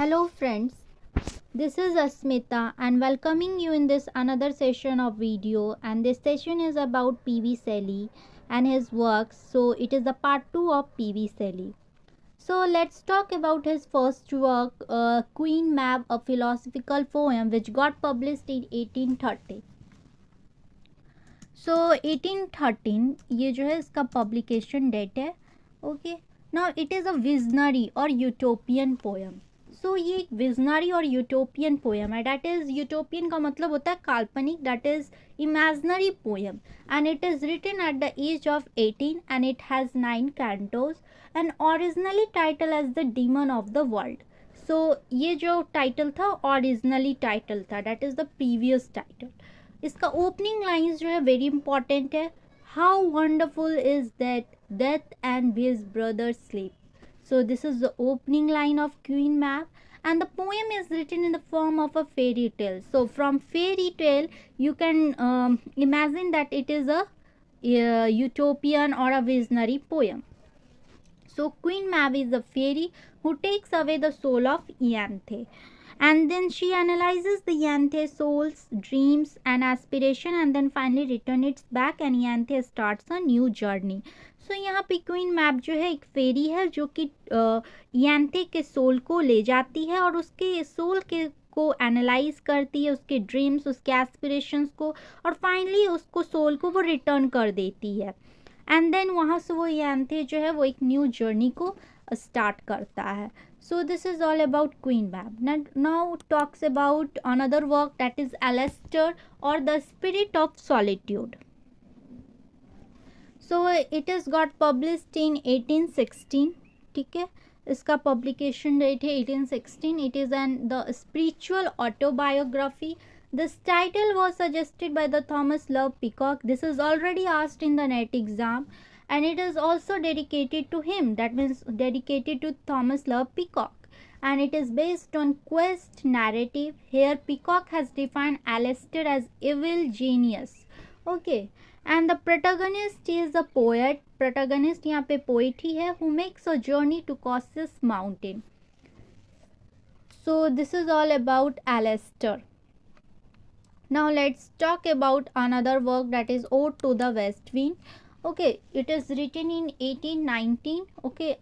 Hello friends, this is Asmita and welcoming you in this another session of video, and this session is about PV Shelley and his works. So it is the part 2 of PV Shelley. So let's talk about his first work, Queen Mab, a philosophical poem which got published in 1830. So 1813 ये जो है इसका publication date है. Okay, now it is a visionary or utopian poem. सो ये एक visionary और utopian poem है. That is utopian का मतलब होता है काल्पनिक, that is imaginary poem, and it is written at the age of 18 and it has 9 cantos and originally title as the demon of the world. So ये जो title था originally title था, that is the previous title. इसका opening lines जो है very important है. How wonderful is that death and his brother sleep. So this is the opening line of Queen Mab, and the poem is written in the form of a fairy tale. So from fairy tale you can imagine that it is a utopian or a visionary poem. So Queen Mab is a fairy who takes away the soul of Ianthe, and then she analyzes the Ianthe soul's dreams and aspiration, and then finally return it back, and Ianthe starts a new journey. सो यहाँ पे queen map जो है एक फेरी है जो कि यांथे के soul को ले जाती है और उसके सोल के को एनालाइज करती है, उसके ड्रीम्स, उसके एस्पिरेशंस को, और फाइनली उसको सोल को वो रिटर्न कर देती है. एंड देन वहाँ से वो यांथे जो है वो एक न्यू जर्नी को स्टार्ट करता है. So this is all about Queen Mab. Now talks about another work that is Alastor or the spirit of solitude. So it is got published in 1816. ठीक है, इसका पब्लिकेशन डेट है 1816. It is an the spiritual autobiography. This title was suggested by the Thomas Love Peacock. This is already asked in the NET exam and it is also dedicated to him, that means dedicated to Thomas Love Peacock, and it is based on quest narrative. Here Peacock has defined Aleister as evil genius. Okay, and the protagonist is a poet. Protagonist यहाँ पे poet ही है, who makes a journey to Caucasus mountain. So this is all about Aleister. Now let's talk about another work, that is Ode to the West Wind. Okay, it is written in 1819. Okay,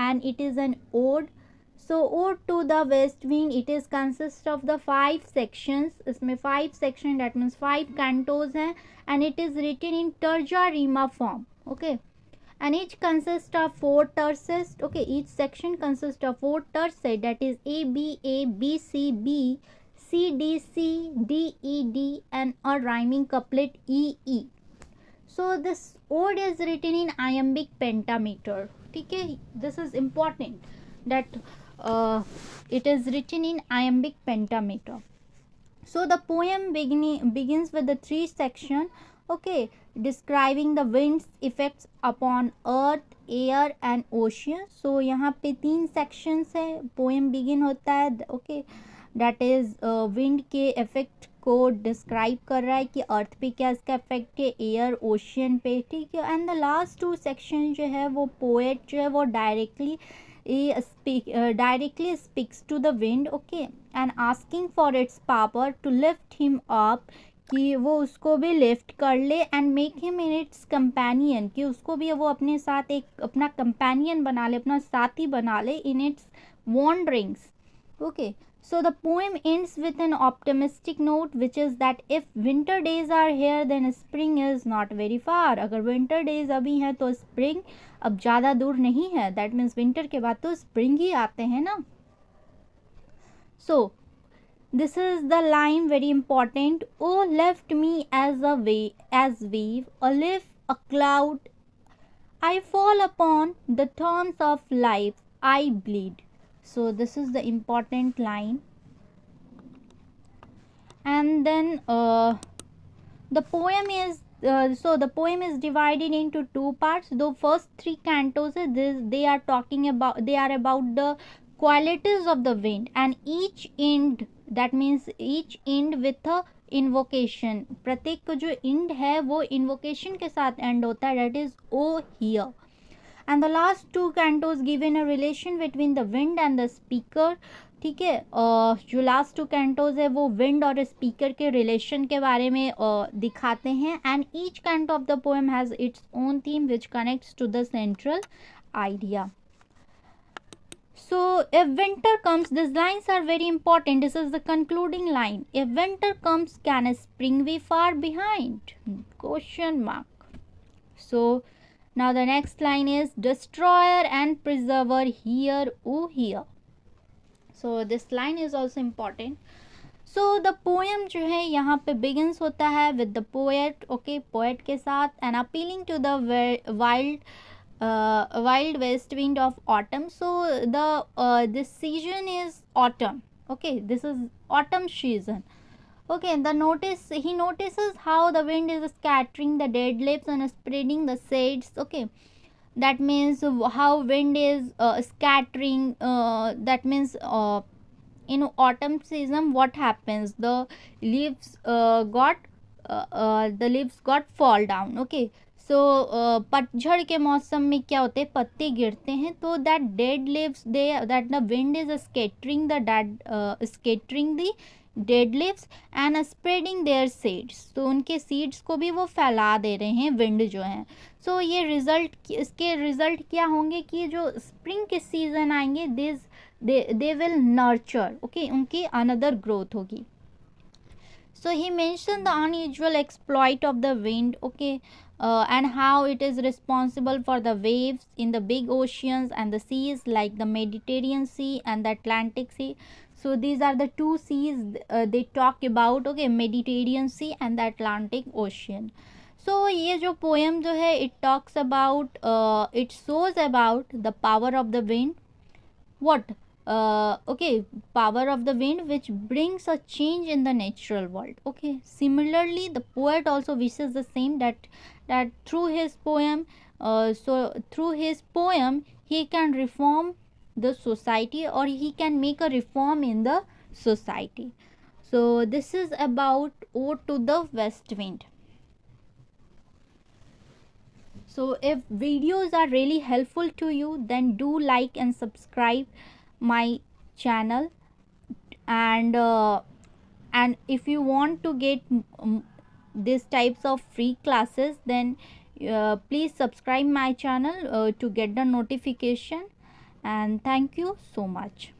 and it is an ode. So Ode to the West Wind, it is consists of the 5 sections. इसमें 5 section, that means 5 cantos हैं, and it is written in terza rima form. Okay, and each consists of 4 terces. Okay, each section consists of 4 terces, that is A B A B C B C D C D E D and a rhyming couplet E E. So this ode is written in iambic pentameter. ठीक है, this is important that it is written in iambic pentameter. So the poem begins with the 3 section. Okay, describing the wind's effects upon earth, air and ocean. So यहाँ पे 3 sections है. poem begin होता है. Okay, that is wind के effect को describe कर रहा है कि अर्थ पे क्या इसका इफेक्ट है, एयर, ओशियन पे. ठीक है, एंड द लास्ट 2 सेक्शन जो है वो पोएट जो है वो directly speaks to the wind. Okay, and asking for its power to lift him up, कि वो उसको भी लिफ्ट कर ले, and make him in its companion, कि उसको भी वो अपने साथ एक अपना कंपेनियन बना ले, अपना साथी बना ले in its wanderings. Okay, so the poem ends with an optimistic note, which is that if winter days are here then spring is not very far. अगर winter days अभी हैं तो spring अब ज़्यादा दूर नहीं है. that means winter के बाद तो spring ही आते हैं ना. so this is the line very important. Oh, left me as a wave, a leaf, a cloud, I fall upon the thorns of life, I bleed. So this is the important line. And then the poem is the poem is divided into 2 parts. The first 3 cantos they are about the qualities of the wind, and each end, that means each end with a invocation. प्रत्येक जो end है वो invocation के साथ end होता है, that is oh here. and the last two cantos given a relation between the wind and the speaker. ठीक है, जो लास्ट टू कैंटोज है वो विंड और स्पीकर के रिलेशन के बारे में दिखाते हैं. And each canto of the poem has its own theme which connects to the central idea. So if winter comes, these lines are very important. This is the concluding line. If winter comes, can spring be far behind? Question mark. So now the next line is destroyer and preserver, hear, oh hear. So this line is also important. So the poem जो है यहाँ पे begins होता है with the poet, okay, poet के साथ, and appealing to the wild west wind of autumn. So the this season is autumn, okay, this is autumn season, okay. He notices how the wind is scattering the dead leaves and spreading the shades, okay. That means how wind is scattering, that means in autumn season what happens, the leaves got fall down, okay. सो पतझड़ के मौसम में क्या होते हैं, पत्ते गिरते हैं, तो that dead leaves that the wind is scattering the dead leaves and spreading their seeds. तो उनके सीड्स को भी वो फैला दे रहे हैं विंड जो हैं. सो ये इसके रिजल्ट क्या होंगे कि जो स्प्रिंग के सीजन आएंगे दे विल नर्चर, ओके, उनकी अनदर ग्रोथ होगी. So he mentioned the unusual exploit of the wind, okay, and how it is responsible for the waves in the big oceans and the seas like the Mediterranean Sea and the Atlantic Sea. So these are the two seas they talk about, okay, Mediterranean Sea and the Atlantic Ocean. So ये जो poem जो है it talks about, it shows about the power of the wind. What? Okay, power of the wind which brings a change in the natural world, okay. Similarly the poet also wishes the same, that through his poem, he can reform the society, or he can make a reform in the society. So this is about ode to the west wind. So if videos are really helpful to you, then do like and subscribe my channel, and if you want to get these types of free classes, then please subscribe my channel to get the notification. And thank you so much.